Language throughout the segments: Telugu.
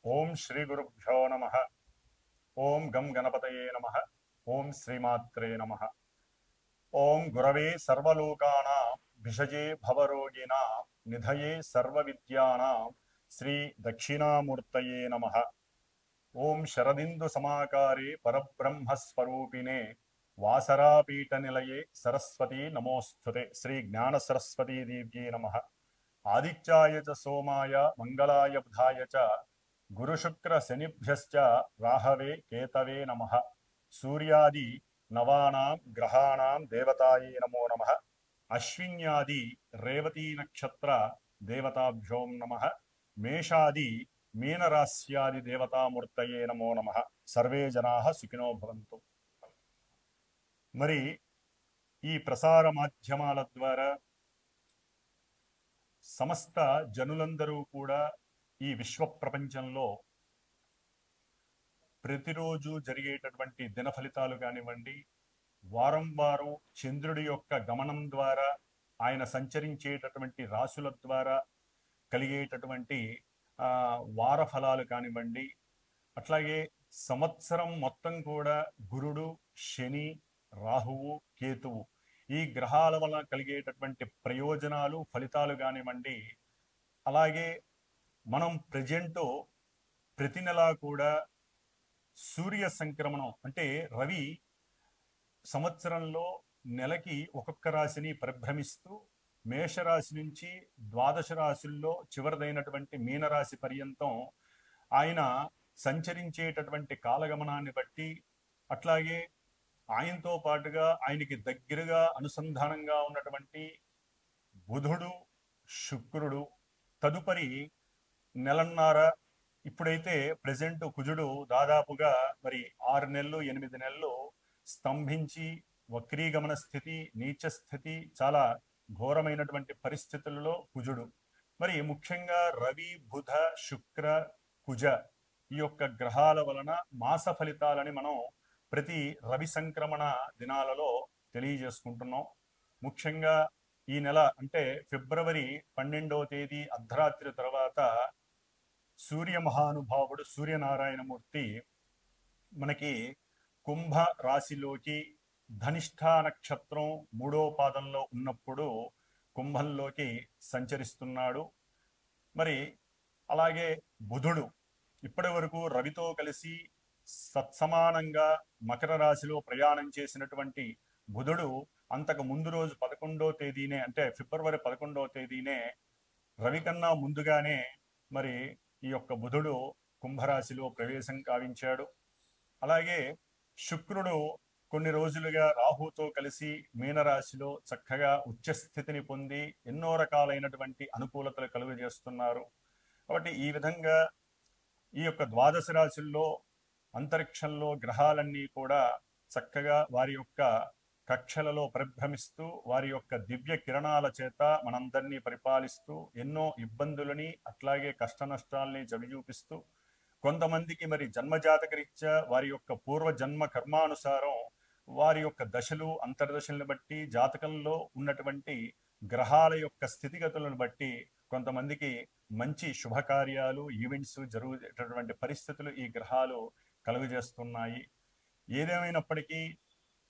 ఓం శ్రీ గురుభ్యో నమ. ఓం గం గణపతయే నమ. ఓం శ్రీమాత్రే నమ. ఓం గురవే సర్వలోకానాం భిషజే భవరోగిణాం నిధయే సర్వవిద్యానాం శ్రీ దక్షిణామూర్తయే నమ. ఓం శరదిందు సమాకారే పరబ్రహ్మస్వరూపిణే వాసరాపీఠ నిలయే సరస్వతీ నమోస్తుతే. శ్రీ జ్ఞాన సరస్వతీ దేవ్యే నమ. ఆదిత్యాయ చ సోమాయ మంగళాయ బుధాయ చ గురుశుక్ర శనిభ్యశ్చ రాహవే కేతవే నమః. సూర్యాది నవానాం గ్రహాణాం దేవతాయే నమో నమః. అశ్విన్యాది రేవతీ నక్షత్ర దేవతాభ్యోం నమః. మేషాది మీనరాశ్యాది దేవతామూర్తయే నమో నమః. సర్వే జనాః సుఖినో భవంతు. మరి ఈ ప్రసార మాధ్యమాల ద్వారా సమస్త జనులందరూ కూడా ఈ విశ్వ ప్రపంచంలో ప్రతిరోజు జరిగేటటువంటి దిన ఫలితాలు కానివ్వండి, వారం వారం చంద్రుడి యొక్క గమనం ద్వారా ఆయన సంచరించేటటువంటి రాశుల ద్వారా కలిగేటటువంటి వార ఫలాలు కానివ్వండి, అట్లాగే సంవత్సరం మొత్తం కూడా గురుడు, శని, రాహువు, కేతువు ఈ గ్రహాల వలన కలిగేటటువంటి ప్రయోజనాలు, ఫలితాలు కానివ్వండి, అలాగే మనం ప్రతి నెలా కూడా సూర్య సంక్రమణం అంటే రవి సంవత్సరంలో నెలకి ఒక్కొక్క రాశిని పరిభ్రమిస్తూ మేషరాశి నుంచి ద్వాదశ రాశుల్లో చివరిదైనటువంటి మీనరాశి పర్యంతం ఆయన సంచరించేటటువంటి కాలగమనాన్ని బట్టి, అట్లాగే ఆయనతో పాటుగా ఆయనకి దగ్గరగా అనుసంధానంగా ఉన్నటువంటి బుధుడు, శుక్రుడు, తదుపరి నెలన్నర, ఇప్పుడైతే ప్రజెంట్ కుజుడు దాదాపుగా మరి 6 నెలలు 8 నెలలు స్తంభించి వక్రీగమన స్థితి, నీచ స్థితి, చాలా ఘోరమైనటువంటి పరిస్థితులలో కుజుడు. మరి ముఖ్యంగా రవి, బుధ, శుక్ర, కుజ ఈ యొక్క గ్రహాల వలన మాస ఫలితాలని మనం ప్రతి రవి సంక్రమణ దినాలలో తెలియజేసుకుంటున్నాం. ముఖ్యంగా ఈ నెల అంటే ఫిబ్రవరి 12వ తేదీ అర్ధరాత్రి తర్వాత సూర్య మహానుభావుడు సూర్యనారాయణమూర్తి మనకి కుంభ రాశిలోకి ధనిష్ఠా నక్షత్రం 3వ పాదంలో ఉన్నప్పుడు కుంభంలోకి సంచరిస్తున్నాడు. మరి అలాగే బుధుడు ఇప్పటి వరకు రవితో కలిసి సత్సమానంగా మకర రాశిలో ప్రయాణం చేసినటువంటి బుధుడు అంతకు ముందు రోజు 11వ తేదీనే అంటే ఫిబ్రవరి 11వ తేదీనే రవి కన్నా ముందుగానే మరి ఈ యొక్క బుధుడు కుంభరాశిలో ప్రవేశం కావించాడు. అలాగే శుక్రుడు కొన్ని రోజులుగా రాహుతో కలిసి మీనరాశిలో చక్కగా ఉచ్చస్థితిని పొంది ఎన్నో రకాలైనటువంటి అనుకూలతలు కలుగజేస్తున్నారు. కాబట్టి ఈ విధంగా ఈ యొక్క ద్వాదశ రాశుల్లో అంతరిక్షంలో గ్రహాలన్నీ కూడా చక్కగా వారి యొక్క కక్షలలో పరిభ్రమిస్తూ వారి యొక్క దివ్య కిరణాల చేత మనందరినీ పరిపాలిస్తూ ఎన్నో ఇబ్బందులని అట్లాగే కష్ట నష్టాలని చవిచూపిస్తూ కొంతమందికి మరి జన్మజాతకరీత్యా వారి యొక్క పూర్వ జన్మ కర్మానుసారం వారి యొక్క దశలు అంతర్దశలను బట్టి జాతకంలో ఉన్నటువంటి గ్రహాల యొక్క స్థితిగతులను బట్టి కొంతమందికి మంచి శుభకార్యాలు, ఈవెంట్స్ జరుగుతున్నటువంటి పరిస్థితులు ఈ గ్రహాలు కలుగజేస్తున్నాయి. ఏదేమైనప్పటికీ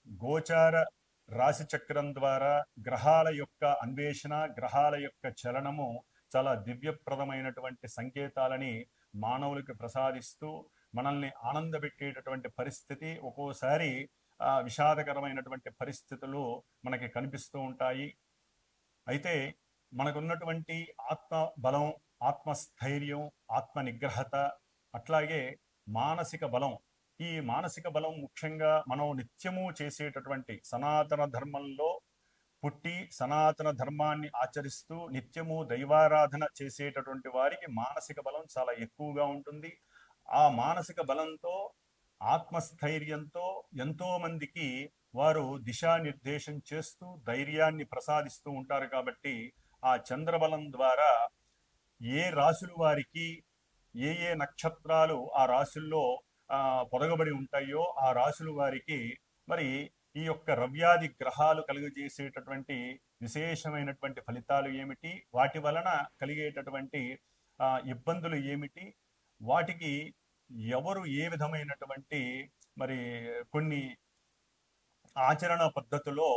గోచార రాశి చక్రం ద్వారా గ్రహాల యొక్క అన్వేషణ, గ్రహాల యొక్క చలనము చాలా దివ్యప్రదమైనటువంటి సంకేతాలని మానవులకు ప్రసాదిస్తూ మనల్ని ఆనందపెట్టేటటువంటి పరిస్థితి, ఒక్కోసారి విషాదకరమైనటువంటి పరిస్థితులు మనకి కనిపిస్తూ ఉంటాయి. అయితే మనకున్నటువంటి ఆత్మ బలం, ఆత్మస్థైర్యం, ఆత్మ నిగ్రహత, అట్లాగే మానసిక బలం, ఈ మానసిక బలం ముఖ్యంగా మనం నిత్యము చేసేటటువంటి సనాతన ధర్మంలో పుట్టి సనాతన ధర్మాన్ని ఆచరిస్తూ నిత్యము దైవారాధన చేసేటటువంటి వారికి మానసిక బలం చాలా ఎక్కువగా ఉంటుంది. ఆ మానసిక బలంతో, ఆత్మస్థైర్యంతో ఎంతో మందికి వారు దిశానిర్దేశం చేస్తూ ధైర్యాన్ని ప్రసాదిస్తూ ఉంటారు. కాబట్టి ఆ చంద్రబలం ద్వారా ఏ రాశులు వారికి ఏ ఏ నక్షత్రాలు ఆ రాశుల్లో పొదగబడి ఉంటాయో ఆ రాశుల వారికి మరి ఈ యొక్క రవ్యాది గ్రహాలు కలుగజేసేటటువంటి విశేషమైనటువంటి ఫలితాలు ఏమిటి, వాటి వలన కలిగేటటువంటి ఇబ్బందులు ఏమిటి, వాటికి ఎవరు ఏ విధమైనటువంటి మరి కొన్ని ఆచరణ పద్ధతిలో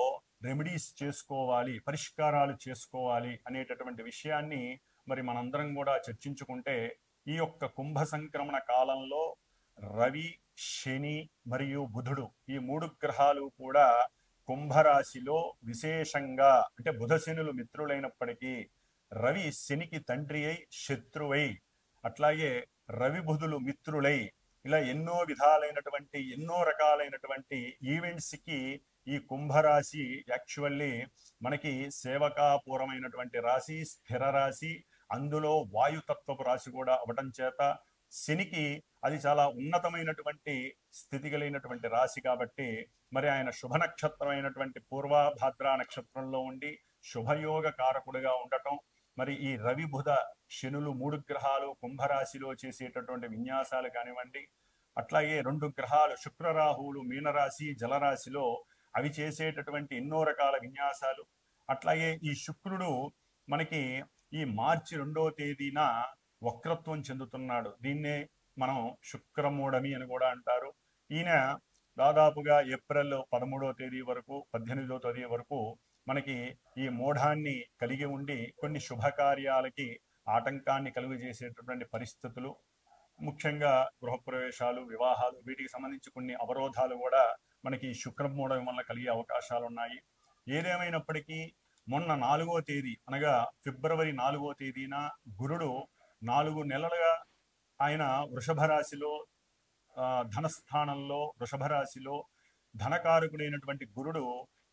రెమెడీస్ చేసుకోవాలి, పరిష్కారాలు చేసుకోవాలి అనేటటువంటి విషయాన్ని మరి మనందరం కూడా చర్చించుకుంటే, ఈ యొక్క కుంభ సంక్రమణ కాలంలో రవి, శని మరియు బుధుడు ఈ 3 గ్రహాలు కూడా కుంభరాశిలో విశేషంగా, అంటే బుధ శనులు మిత్రులైనప్పటికీ రవి శనికి తండ్రి అయి శత్రువై, అట్లాగే రవి బుధులు మిత్రులై, ఇలా ఎన్నో విధాలైనటువంటి ఎన్నో రకాలైనటువంటి ఈవెంట్స్కి ఈ కుంభరాశి యాక్చువల్లీ మనకి సేవకాపూరమైనటువంటి రాశి, స్థిర రాశి, అందులో వాయుతత్వపు రాశి కూడా అవటం చేత శనికి అది చాలా ఉన్నతమైనటువంటి స్థితి కలిగినటువంటి రాశి కాబట్టి మరి ఆయన శుభ నక్షత్రమైనటువంటి పూర్వభాద్ర నక్షత్రంలో ఉండి శుభయోగ కారకుడిగా ఉండటం, మరి ఈ రవి బుధ శనులు 3 గ్రహాలు కుంభరాశిలో చేసేటటువంటి విన్యాసాలు కానివ్వండి, అట్లాగే 2 గ్రహాలు శుక్రరాహువులు మీనరాశి జలరాశిలో అవి చేసేటటువంటి ఎన్నో రకాల విన్యాసాలు, అట్లాగే ఈ శుక్రుడు మనకి ఈ మార్చి 2వ తేదీన వక్రత్వం చెందుతున్నాడు. దీన్నే మనం శుక్రమూఢమి అని కూడా అంటారు. ఈయన దాదాపుగా ఏప్రిల్ 13వ తేదీ వరకు 18వ తేదీ వరకు మనకి ఈ మూఢాన్ని కలిగి ఉండి కొన్ని శుభకార్యాలకి ఆటంకాన్ని కలుగజేసేటటువంటి పరిస్థితులు, ముఖ్యంగా గృహప్రవేశాలు, వివాహాలు, వీటికి సంబంధించి కొన్ని అవరోధాలు కూడా మనకి శుక్రమూఢం వల్ల కలిగే అవకాశాలు ఉన్నాయి. ఏదేమైనప్పటికీ మొన్న 4వ తేదీ అనగా ఫిబ్రవరి 4వ తేదీన గురుడు 4 నెలలుగా ఆయన వృషభ రాశిలో ధనస్థానంలో వృషభ రాశిలో ధనకారకుడైనటువంటి గురుడు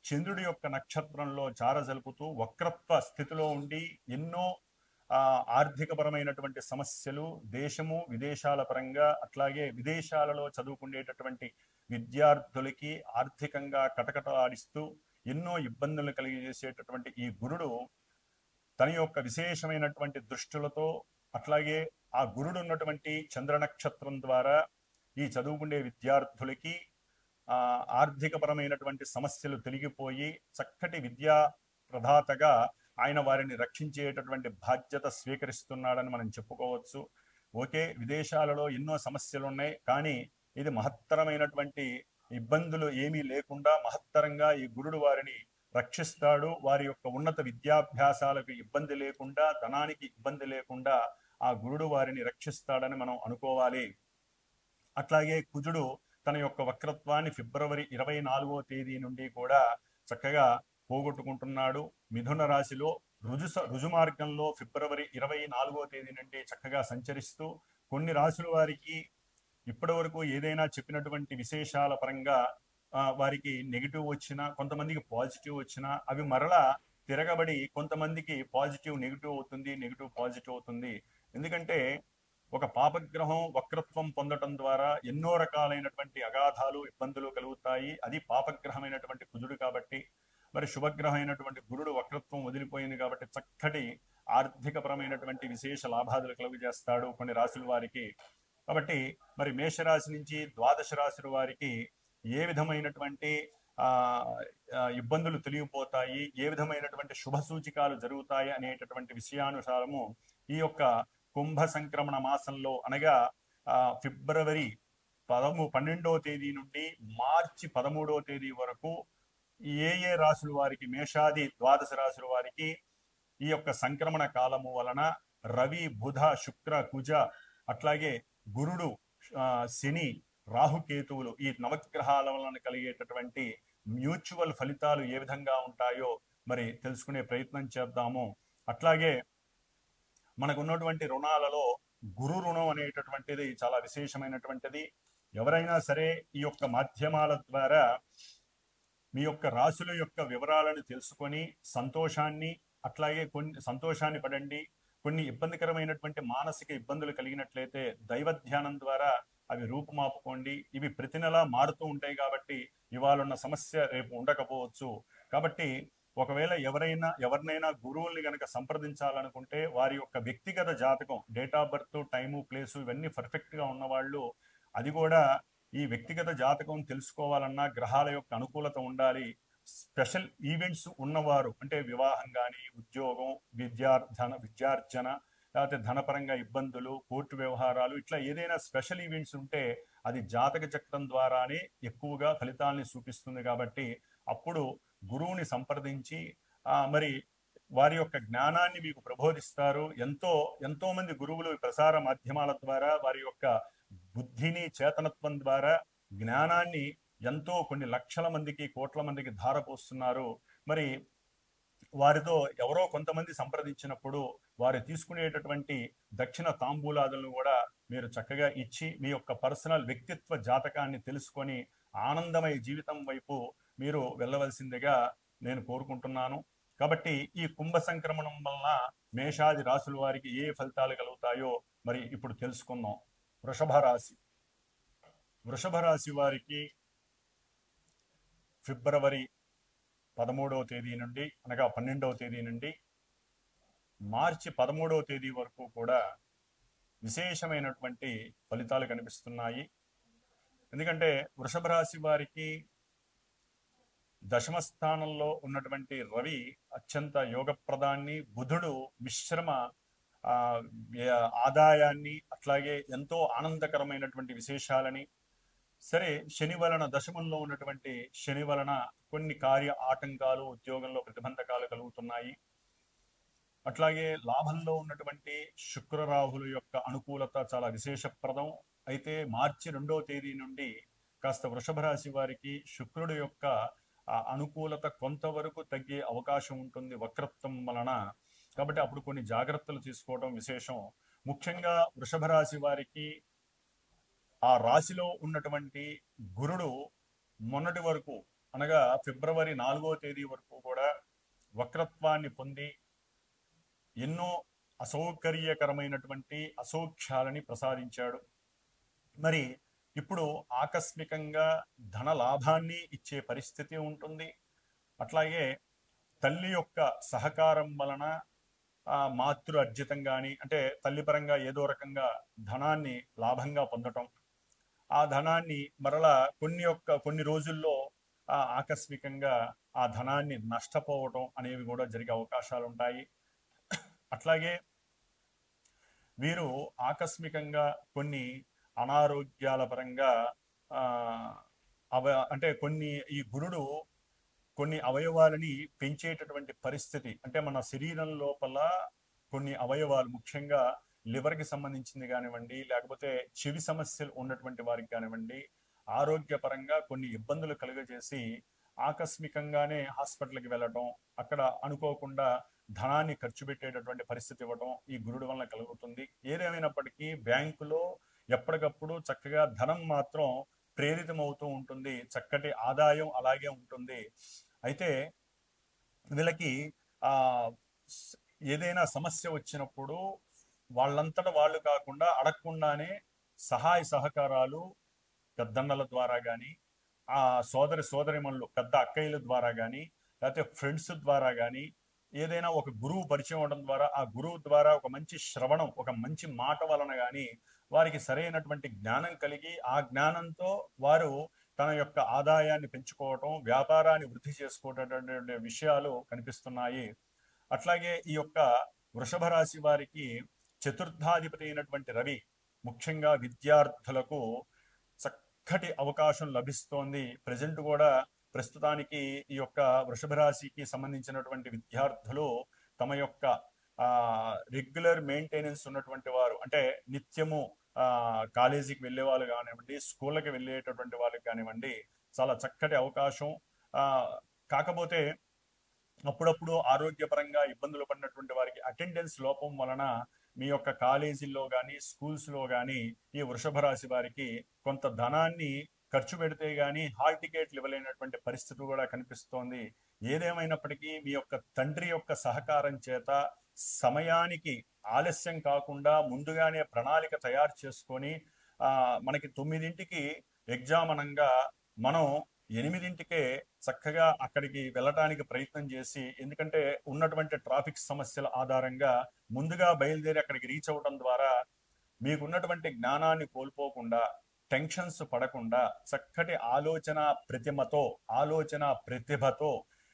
చంద్రుడి యొక్క నక్షత్రంలో చారజలుపుతూ వక్రత్వ స్థితిలో ఉండి ఎన్నో ఆర్థికపరమైనటువంటి సమస్యలు, దేశము విదేశాల పరంగా, అట్లాగే విదేశాలలో చదువుకునేటటువంటి విద్యార్థులకి ఆర్థికంగా కటకటలాడిస్తూ ఎన్నో ఇబ్బందులు కలిగజేసేటటువంటి ఈ గురుడు తన యొక్క విశేషమైనటువంటి దృష్టిలతో, అట్లాగే ఆ గురుడు ఉన్నటువంటి చంద్ర నక్షత్రం ద్వారా ఈ చదువుకునే విద్యార్థులకి ఆర్థికపరమైనటువంటి సమస్యలు తొలగిపోయి చక్కటి విద్యా ప్రదాతగా ఆయన వారిని రక్షించేటటువంటి బాధ్యత స్వీకరిస్తున్నాడని మనం చెప్పుకోవచ్చు. ఓకే, విదేశాలలో ఎన్నో సమస్యలు ఉన్నాయి, కానీ ఇది మహత్తరమైనటువంటి ఇబ్బందులు ఏమీ లేకుండా మహత్తరంగా ఈ గురుడు వారిని రక్షిస్తాడు. వారి యొక్క ఉన్నత విద్యాభ్యాసాలకు ఇబ్బంది లేకుండా, ధనానికి ఇబ్బంది లేకుండా ఆ గురుడు వారిని రక్షిస్తాడని మనం అనుకోవాలి. అట్లాగే కుజుడు తన యొక్క వక్రత్వాన్ని ఫిబ్రవరి 24వ తేదీ నుండి కూడా చక్కగా పోగొట్టుకుంటున్నాడు. మిథున రాశిలో రుజు మార్గంలో ఫిబ్రవరి 24వ తేదీ నుండి చక్కగా సంచరిస్తూ కొన్ని రాశుల వారికి ఇప్పటి వరకు ఏదైనా చెప్పినటువంటి విశేషాల పరంగా వారికి నెగిటివ్ వచ్చినా, కొంతమందికి పాజిటివ్ వచ్చినా అవి మరలా తిరగబడి కొంతమందికి పాజిటివ్ నెగిటివ్ అవుతుంది, నెగిటివ్ పాజిటివ్ అవుతుంది. ఎందుకంటే ఒక పాపగ్రహం వక్రత్వం పొందటం ద్వారా ఎన్నో రకాలైనటువంటి అగాధాలు, ఇబ్బందులు కలుగుతాయి. అది పాపగ్రహమైనటువంటి కుజుడు కాబట్టి. మరి శుభగ్రహమైనటువంటి గురుడు వక్రత్వం వదిలిపోయింది కాబట్టి చక్కటి ఆర్థికపరమైనటువంటి విశేష లాభాదులు కలుగజేస్తాడు కొన్ని రాశుల వారికి. కాబట్టి మరి మేషరాశి నుంచి ద్వాదశ రాశుల వారికి ఏ విధమైనటువంటి ఇబ్బందులు తొలగిపోతాయి, ఏ విధమైనటువంటి శుభ సూచికాలు జరుగుతాయి అనేటటువంటి విషయానుసారము ఈ యొక్క కుంభ సంక్రమణ మాసంలో అనగా ఫిబ్రవరి 12వ తేదీ నుండి మార్చి 13వ తేదీ వరకు ఏ రాశుల వారికి, మేషాది ద్వాదశ రాశుల వారికి ఈ యొక్క సంక్రమణ కాలము వలన రవి, బుధ, శుక్ర, కుజ, అట్లాగే గురుడు, శని, రాహుకేతువులు ఈ నవగ్రహాల వలన కలిగేటటువంటి మ్యూచువల్ ఫలితాలు ఏ విధంగా ఉంటాయో మరి తెలుసుకునే ప్రయత్నం చేద్దాము. అట్లాగే మనకు ఉన్నటువంటి రుణాలలో గురు రుణం అనేటటువంటిది చాలా విశేషమైనటువంటిది. ఎవరైనా సరే ఈ యొక్క మాధ్యమాల ద్వారా మీ యొక్క రాశుల యొక్క వివరాలను తెలుసుకొని సంతోషాన్ని, అట్లాగే కొన్ని సంతోషాన్ని పడండి. కొన్ని ఇబ్బందికరమైనటువంటి మానసిక ఇబ్బందులు కలిగినట్లయితే దైవ ధ్యానం ద్వారా అవి రూపుమాపుకోండి. ఇవి ప్రతి నెలా మారుతూ ఉంటాయి కాబట్టి ఇవాళ ఉన్న సమస్య రేపు ఉండకపోవచ్చు. కాబట్టి ఒకవేళ ఎవరినైనా గురువుల్ని గనక సంప్రదించాలనుకుంటే వారి యొక్క వ్యక్తిగత జాతకం, date of birth, time, place ఇవన్నీ పర్ఫెక్ట్గా ఉన్నవాళ్ళు, అది కూడా ఈ వ్యక్తిగత జాతకం తెలుసుకోవాలన్నా గ్రహాల యొక్క అనుకూలత ఉండాలి. స్పెషల్ ఈవెంట్స్ ఉన్నవారు, అంటే వివాహం కానీ, ఉద్యోగం, విద్యార్జన, లేకపోతే ధనపరంగా ఇబ్బందులు, కోర్టు వ్యవహారాలు, ఇట్లా ఏదైనా స్పెషల్ ఈవెంట్స్ ఉంటే అది జాతక చక్రం ద్వారానే ఎక్కువగా ఫలితాలని చూపిస్తుంది. కాబట్టి అప్పుడు గురువుని సంప్రదించి మరి వారి యొక్క జ్ఞానాన్ని మీకు ప్రబోధిస్తారు. ఎంతో మంది గురువులు ప్రసార మాధ్యమాల ద్వారా వారి యొక్క బుద్ధిని, చేతనత్వం ద్వారా జ్ఞానాన్ని ఎంతో కొన్ని లక్షల మందికి, కోట్ల మందికి ధారపోస్తున్నారు. మరి వారితో ఎవరో కొంతమంది సంప్రదించినప్పుడు వారు తీసుకునేటటువంటి దక్షిణ తాంబూలాదులను కూడా మీరు చక్కగా ఇచ్చి మీ యొక్క పర్సనల్ వ్యక్తిత్వ జాతకాన్ని తెలుసుకొని ఆనందమయ జీవితం వైపు మీరు వెళ్ళవలసిందిగా నేను కోరుకుంటున్నాను. కాబట్టి ఈ కుంభ సంక్రమణం వలన మేషాది రాశుల వారికి ఏ ఫలితాలు కలుగుతాయో మరి ఇప్పుడు తెలుసుకుందాం. వృషభ రాశి వారికి ఫిబ్రవరి 13వ తేదీ నుండి, అనగా 12వ తేదీ నుండి మార్చి 13వ తేదీ వరకు కూడా విశేషమైనటువంటి ఫలితాలు కనిపిస్తున్నాయి. ఎందుకంటే వృషభ రాశి వారికి దశమ స్థానంలో ఉన్నటువంటి రవి అత్యంత యోగప్రదాన్ని, బుధుడు మిశ్రమ ఆదాయాన్ని, అట్లాగే ఎంతో ఆనందకరమైనటువంటి విశేషాలని, సరే శని వలన దశమంలో ఉన్నటువంటి శని వలన కొన్ని కార్య ఆటంకాలు, ఉద్యోగంలో ప్రతిబంధకాలు కలుగుతున్నాయి. అట్లాగే లాభంలో ఉన్నటువంటి శుక్రరాహుల యొక్క అనుకూలత చాలా విశేషప్రదం. అయితే మార్చి 2వ తేదీ నుండి కాస్త వృషభ రాశి వారికి శుక్రుడు యొక్క అనుకూలత కొంతవరకు తగ్గే అవకాశం ఉంటుంది వక్రత్వం వలన. కాబట్టి అప్పుడు కొన్ని జాగ్రత్తలు తీసుకోవడం విశేషం. ముఖ్యంగా వృషభ రాశి వారికి ఆ రాశిలో ఉన్నటువంటి గురుడు మొన్నటి వరకు, అనగా ఫిబ్రవరి 4వ తేదీ వరకు కూడా వక్రత్వాన్ని పొంది ఎన్నో అసౌకర్యకరమైనటువంటి అసౌఖ్యాలని ప్రసాదించాడు. మరి ఇప్పుడు ఆకస్మికంగా ధన లాభాన్ని ఇచ్చే పరిస్థితి ఉంటుంది. అట్లాగే తల్లి యొక్క సహకారం వలన మాతృ అర్జితం కానీ, అంటే తల్లిపరంగా ఏదో రకంగా ధనాన్ని లాభంగా పొందటం, ఆ ధనాన్ని మరలా కొన్ని రోజుల్లో ఆకస్మికంగా ఆ ధనాన్ని నష్టపోవటం అనేవి కూడా జరిగే అవకాశాలు ఉంటాయి. అట్లాగే వీరు ఆకస్మికంగా కొన్ని అనారోగ్యాల పరంగా అంటే ఈ గురుడు కొన్ని అవయవాలని పెంచేటటువంటి పరిస్థితి, అంటే మన శరీరం లోపల కొన్ని అవయవాలు, ముఖ్యంగా లివర్కి సంబంధించింది కానివ్వండి, లేకపోతే చెవి సమస్యలు ఉన్నటువంటి వారికి కానివ్వండి, ఆరోగ్యపరంగా కొన్ని ఇబ్బందులు కలుగజేసి ఆకస్మికంగానే హాస్పిటల్కి వెళ్ళటం, అక్కడ అనుకోకుండా ధనాన్ని ఖర్చు పెట్టేటటువంటి పరిస్థితి ఇవ్వటం ఈ గురుడు వలన కలుగుతుంది. ఏదేమైనప్పటికీ బ్యాంకులో ఎప్పటికప్పుడు చక్కగా ధనం మాత్రం ప్రేరితమవుతూ ఉంటుంది, చక్కటి ఆదాయం అలాగే ఉంటుంది. అయితే వీళ్ళకి ఏదైనా సమస్య వచ్చినప్పుడు వాళ్ళంతటా వాళ్ళు కాకుండా అడగకుండానే సహాయ సహకారాలు పెద్దన్నల ద్వారా కానీ, ఆ సోదరిమణులు పెద్ద అక్కయ్యల ద్వారా కానీ, లేకపోతే ఫ్రెండ్స్ ద్వారా కానీ, ఏదైనా ఒక గురువు పరిచయం అవడం ద్వారా, ఆ గురువు ద్వారా ఒక మంచి శ్రవణం, ఒక మంచి మాట వలన కానీ వారికి సరైనటువంటి జ్ఞానం కలిగి ఆ జ్ఞానంతో వారు తన యొక్క ఆదాయాన్ని పెంచుకోవటం, వ్యాపారాన్ని వృద్ధి చేసుకోవటటువంటి విషయాలు కనిపిస్తున్నాయి. అట్లాగే ఈ యొక్క వృషభ రాశి వారికి చతుర్థాధిపతి అయినటువంటి రవి ముఖ్యంగా విద్యార్థులకు చక్కటి అవకాశం లభిస్తోంది. ప్రజెంట్ కూడా ప్రస్తుతానికి ఈ యొక్క వృషభ రాశికి సంబంధించినటువంటి విద్యార్థులు తమ యొక్క రెగ్యులర్ మెయింటెనెన్స్ ఉన్నటువంటి వారు, అంటే నిత్యము కాలేజీకి వెళ్ళే వాళ్ళు కానివ్వండి, స్కూళ్ళకి వెళ్ళేటటువంటి వాళ్ళకి కానివ్వండి, చాలా చక్కటి అవకాశం. కాకపోతే అప్పుడప్పుడు ఆరోగ్యపరంగా ఇబ్బందులు పడినటువంటి వారికి అటెండెన్స్ లోపం వలన మీ యొక్క కాలేజీల్లో కానీ స్కూల్స్లో కానీ ఈ వృషభ రాశి వారికి కొంత ధనాన్ని ఖర్చు పెడితే కానీ హాల్ టికెట్లు ఇవ్వలేనటువంటి పరిస్థితి కూడా కనిపిస్తోంది. ఏదేమైనప్పటికీ మీ యొక్క తండ్రి యొక్క సహకారం చేత సమయానికి ఆలస్యం కాకుండా ముందుగానే ప్రణాళిక తయారు చేసుకొని మనకి 9ంటికి ఎగ్జామ్ అనంగా మనం 8ంటికే చక్కగా అక్కడికి వెళ్ళటానికి ప్రయత్నం చేసి, ఎందుకంటే ఉన్నటువంటి ట్రాఫిక్ సమస్యల ఆధారంగా ముందుగా బయలుదేరి అక్కడికి రీచ్ అవ్వడం ద్వారా మీకున్నటువంటి జ్ఞానాన్ని కోల్పోకుండా, టెన్షన్స్ పడకుండా, చక్కటి ఆలోచన ప్రతిభతో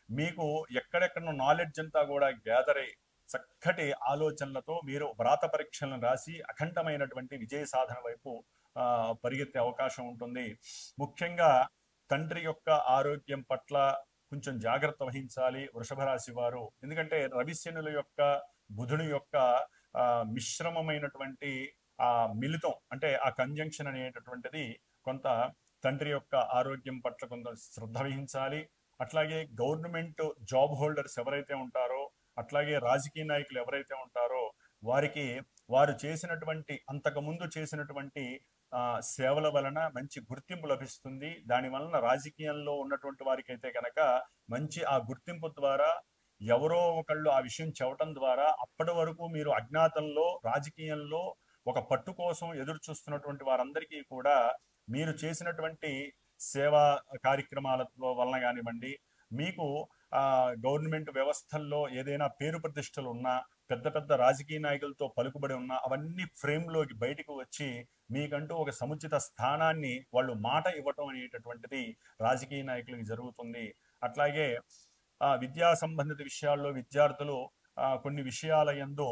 మీకు ఎక్కడెక్కడ నాలెడ్జ్ అంతా కూడా గ్యాదర్ అయ్యి చక్కటి ఆలోచనలతో మీరు వ్రాత పరీక్షలను రాసి అఖండమైనటువంటి విజయ సాధన వైపు పరిగెత్తే అవకాశం ఉంటుంది. ముఖ్యంగా తండ్రి యొక్క ఆరోగ్యం పట్ల కొంచెం జాగ్రత్త వహించాలి వృషభ రాశి వారు. ఎందుకంటే రవిశనుల యొక్క బుధుని యొక్క మిశ్రమమైనటువంటి ఆ మిళితం, అంటే ఆ కంజంక్షన్ అనేటటువంటిది కొంత తండ్రి యొక్క ఆరోగ్యం పట్ల కొంత శ్రద్ధ వహించాలి. అట్లాగే గవర్నమెంట్ జాబ్ హోల్డర్స్ ఎవరైతే ఉంటారో, అట్లాగే రాజకీయ నాయకులు ఎవరైతే ఉంటారో వారికి వారు చేసినటువంటి అంతకుముందు చేసినటువంటి సేవల వలన మంచి గుర్తింపు లభిస్తుంది. దాని వలన రాజకీయంలో ఉన్నటువంటి వారికి అయితే కనుక మంచి ఆ గుర్తింపు ద్వారా ఎవరో ఒకళ్ళు ఆ విషయం చెప్పటం ద్వారా అప్పటి వరకు మీరు అజ్ఞాతంలో రాజకీయంలో ఒక పట్టు కోసం ఎదురు చూస్తున్నటువంటి వారందరికీ కూడా మీరు చేసినటువంటి సేవా కార్యక్రమాల వలన కానివ్వండి, మీకు గవర్నమెంట్ వ్యవస్థల్లో ఏదైనా పేరు ప్రతిష్టలు ఉన్నా, పెద్ద పెద్ద రాజకీయ నాయకులతో పలుకుబడి ఉన్నా, అవన్నీ ఫ్రేమ్లోకి బయటకు వచ్చి మీకంటూ ఒక సముచిత స్థానాన్ని వాళ్ళు మాట ఇవ్వటం అనేటటువంటిది రాజకీయ నాయకులకి జరుగుతుంది. అట్లాగే విద్యా సంబంధిత విషయాల్లో విద్యార్థులు కొన్ని విషయాల యందు,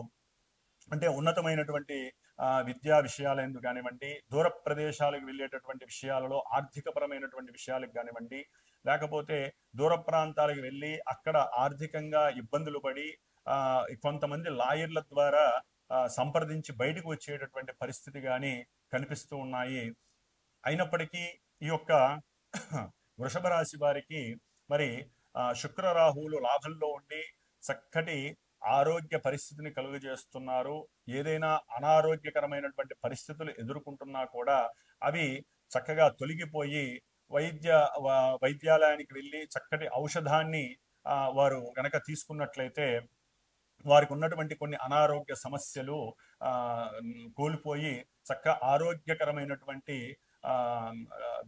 అంటే ఉన్నతమైనటువంటి విద్యా విషయాల యందు కానివ్వండి, దూర ప్రదేశాలకు వెళ్ళేటటువంటి విషయాలలో ఆర్థికపరమైనటువంటి విషయాలకు కానివ్వండి, లేకపోతే దూర ప్రాంతాలకు వెళ్ళి అక్కడ ఆర్థికంగా ఇబ్బందులు పడి కొంతమంది లాయర్ల ద్వారా సంప్రదించి బయటకు వచ్చేటటువంటి పరిస్థితి కానీ కనిపిస్తూ ఉన్నాయి. అయినప్పటికీ ఈ యొక్క వృషభ రాశి వారికి మరి శుక్ర రాహువులు లాభంలో ఉండి చక్కటి ఆరోగ్య పరిస్థితిని కలుగజేస్తున్నారు. ఏదైనా అనారోగ్యకరమైనటువంటి పరిస్థితులు ఎదుర్కొంటున్నా కూడా అవి చక్కగా తొలగిపోయి వైద్యాలయానికి వెళ్ళి చక్కటి ఔషధాన్ని వారు గనక తీసుకున్నట్లయితే వారికి ఉన్నటువంటి కొన్ని అనారోగ్య సమస్యలు కోల్పోయి ఆరోగ్యకరమైనటువంటి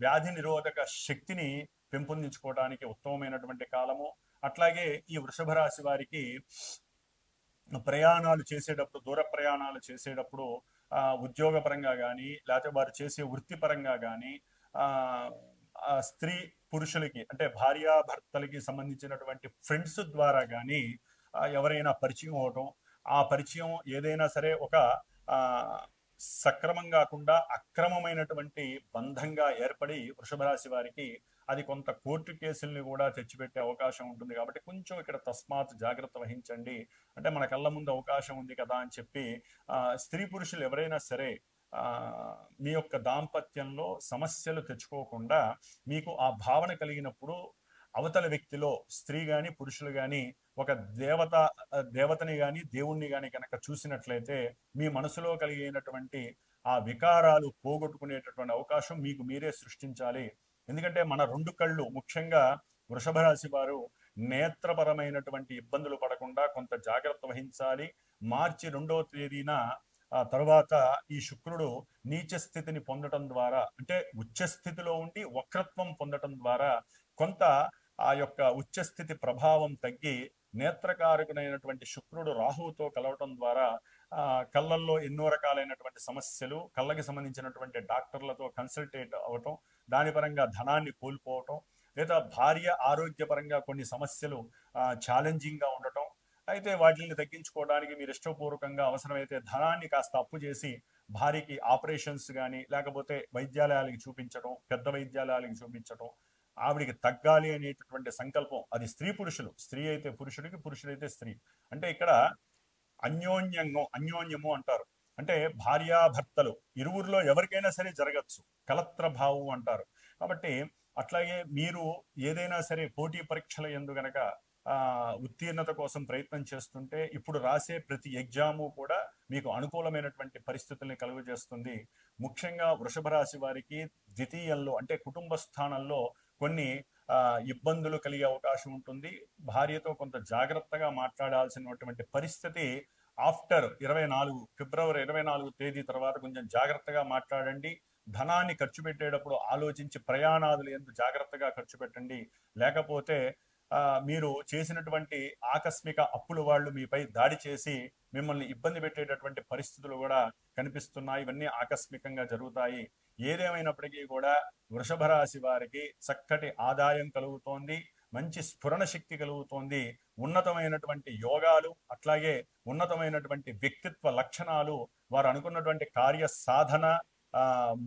వ్యాధి నిరోధక శక్తిని పెంపొందించుకోవడానికి ఉత్తమమైనటువంటి కాలము. అట్లాగే ఈ వృషభ రాశి వారికి ప్రయాణాలు చేసేటప్పుడు, దూర ప్రయాణాలు చేసేటప్పుడు ఉద్యోగపరంగా కానీ లేకపోతే వారు చేసే వృత్తిపరంగా కానీ స్త్రీ పురుషులకి, అంటే భార్యాభర్తలకి సంబంధించినటువంటి ఫ్రెండ్స్ ద్వారా కానీ ఎవరైనా పరిచయం అవటం, ఆ పరిచయం ఏదైనా సరే ఒక సక్రమం కాకుండా అక్రమమైనటువంటి బంధంగా ఏర్పడి వృషభ రాశి వారికి అది కొంత కోర్టు కేసుల్ని కూడా తెచ్చిపెట్టే అవకాశం ఉంటుంది. కాబట్టి కొంచెం ఇక్కడ తస్మాత్ జాగ్రత్త వహించండి. అంటే మన కళ్ళ ముందు అవకాశం ఉంది కదా అని చెప్పి స్త్రీ పురుషులు ఎవరైనా సరే మీ యొక్క దాంపత్యంలో సమస్యలు తెచ్చుకోకుండా మీకు ఆ భావన కలిగినప్పుడు అవతల వ్యక్తిలో స్త్రీ గాని పురుషులు గాని ఒక దేవతని గాని దేవుణ్ణి గాని కనుక చూసినట్లయితే మీ మనసులో కలిగినటువంటి ఆ వికారాలు పోగొట్టుకునేటటువంటి అవకాశం మీకు మీరే సృష్టించాలి. ఎందుకంటే మన రెండు కళ్ళు, ముఖ్యంగా వృషభ రాశి వారు నేత్రపరమైనటువంటి ఇబ్బందులు పడకుండా కొంత జాగ్రత్త వహించాలి. మార్చి 2వ తేదీన తర్వాత ఈ శుక్రుడు నీచ స్థితిని పొందటం ద్వారా, అంటే ఉచ్చస్థితిలో ఉండి వక్రత్వం పొందటం ద్వారా కొంత ఆ యొక్క ఉచ్చస్థితి ప్రభావం తగ్గి నేత్రకారకుడైనటువంటి శుక్రుడు రాహువుతో కలవటం ద్వారా కళ్ళల్లో ఎన్నో రకాలైనటువంటి సమస్యలు, కళ్ళకి సంబంధించినటువంటి డాక్టర్లతో కన్సల్టేట్ అవటం, దాని పరంగా ధనాన్ని కోల్పోవటం, లేదా భార్య ఆరోగ్యపరంగా కొన్ని సమస్యలు ఛాలెంజింగ్గా ఉండటం, అయితే వాటిని తగ్గించుకోవడానికి మీరు ఇష్టపూర్వకంగా అవసరమైతే ధనాన్ని కాస్త అప్పు చేసి భార్యకి ఆపరేషన్స్ కానీ లేకపోతే వైద్యాలయాలకి చూపించడం, పెద్ద వైద్యాలయాలకి చూపించడం, ఆవిడికి తగ్గాలి అనేటటువంటి సంకల్పం. అది స్త్రీ పురుషులు, స్త్రీ అయితే పురుషుడికి, పురుషుడైతే స్త్రీ. అంటే ఇక్కడ అన్యోన్యము అంటారు. అంటే భార్యాభర్తలు ఇరువురిలో ఎవరికైనా సరే జరగచ్చు, కలత్ర భావం అంటారు. కాబట్టి అట్లాగే మీరు ఏదైనా సరే పోటీ పరీక్షల యందు గనక ఉత్తీర్ణత కోసం ప్రయత్నం చేస్తుంటే ఇప్పుడు రాసే ప్రతి ఎగ్జాము కూడా మీకు అనుకూలమైనటువంటి పరిస్థితుల్ని కలుగజేస్తుంది. ముఖ్యంగా వృషభ రాశి వారికి ద్వితీయంలో, అంటే కుటుంబ స్థానంలో కొన్ని ఇబ్బందులు కలిగే అవకాశం ఉంటుంది. భార్యతో కొంత జాగ్రత్తగా మాట్లాడాల్సినటువంటి పరిస్థితి ఆఫ్టర్ ఫిబ్రవరి 24 తేదీ తర్వాత కొంచెం జాగ్రత్తగా మాట్లాడండి. ధనాన్ని ఖర్చు పెట్టేటప్పుడు ఆలోచించి ప్రయాణాదులు ఎందు జాగ్రత్తగా ఖర్చు పెట్టండి. లేకపోతే మీరు చేసినటువంటి ఆకస్మిక అప్పులు వాళ్ళు మీపై దాడి చేసి మిమ్మల్ని ఇబ్బంది పెట్టేటటువంటి పరిస్థితులు కూడా కనిపిస్తున్నాయి. ఇవన్నీ ఆకస్మికంగా జరుగుతాయి. ఏదేమైనప్పటికీ కూడా వృషభ రాశి వారికి చక్కటి ఆదాయం కలుగుతోంది. మంచి స్ఫురణ శక్తి కలుగుతోంది. ఉన్నతమైనటువంటి యోగాలు, అట్లాగే ఉన్నతమైనటువంటి వ్యక్తిత్వ లక్షణాలు, వారు అనుకున్నటువంటి కార్య సాధన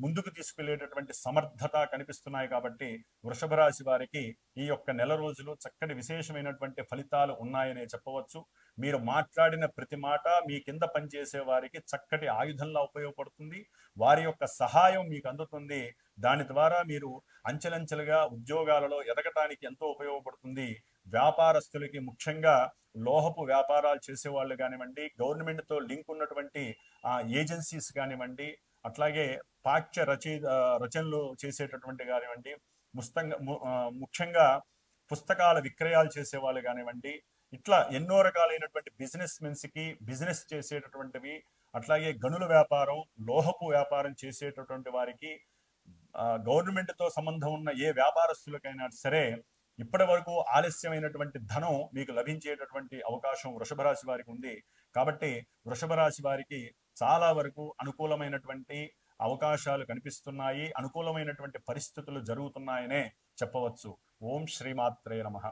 ముందుకు తీసుకెళ్లేటటువంటి సమర్థత కనిపిస్తున్నాయి. కాబట్టి వృషభ రాశి వారికి ఈ యొక్క నెల రోజులు చక్కటి విశేషమైనటువంటి ఫలితాలు ఉన్నాయనే చెప్పవచ్చు. మీరు మాట్లాడిన ప్రతి మాట మీ కింద పనిచేసే వారికి చక్కటి ఆయుధంలా ఉపయోగపడుతుంది. వారి యొక్క సహాయం మీకు అందుతుంది. దాని ద్వారా మీరు అంచెలంచెలుగా ఉద్యోగాలలో ఎదగటానికి ఎంతో ఉపయోగపడుతుంది. వ్యాపారస్తులకి, ముఖ్యంగా లోహపు వ్యాపారాలు చేసేవాళ్ళు కానివ్వండి, గవర్నమెంట్తో లింక్ ఉన్నటువంటి ఏజెన్సీస్ కానివ్వండి, అట్లాగే పాఠ్య రచనలు చేసేటటువంటి కానివ్వండి, ముఖ్యంగా పుస్తకాల విక్రయాలు చేసేవాళ్ళు కానివ్వండి, ఇట్లా ఎన్నో రకాలైనటువంటి బిజినెస్ మెన్స్కి బిజినెస్ చేసేటటువంటివి, అట్లాగే గనుల వ్యాపారం, లోహపు వ్యాపారం చేసేటటువంటి వారికి, గవర్నమెంట్తో సంబంధం ఉన్న ఏ వ్యాపారస్తులకైనా సరే ఇప్పటి వరకు ఆలస్యమైనటువంటి ధనం మీకు లభించేటటువంటి అవకాశం వృషభ రాశి వారికి ఉంది. కాబట్టి వృషభ రాశి వారికి చాలా వరకు అనుకూలమైనటువంటి అవకాశాలు కనిపిస్తున్నాయి, అనుకూలమైనటువంటి పరిస్థితులు జరుగుతున్నాయనే చెప్పవచ్చు. ఓం శ్రీమాత్రే నమః.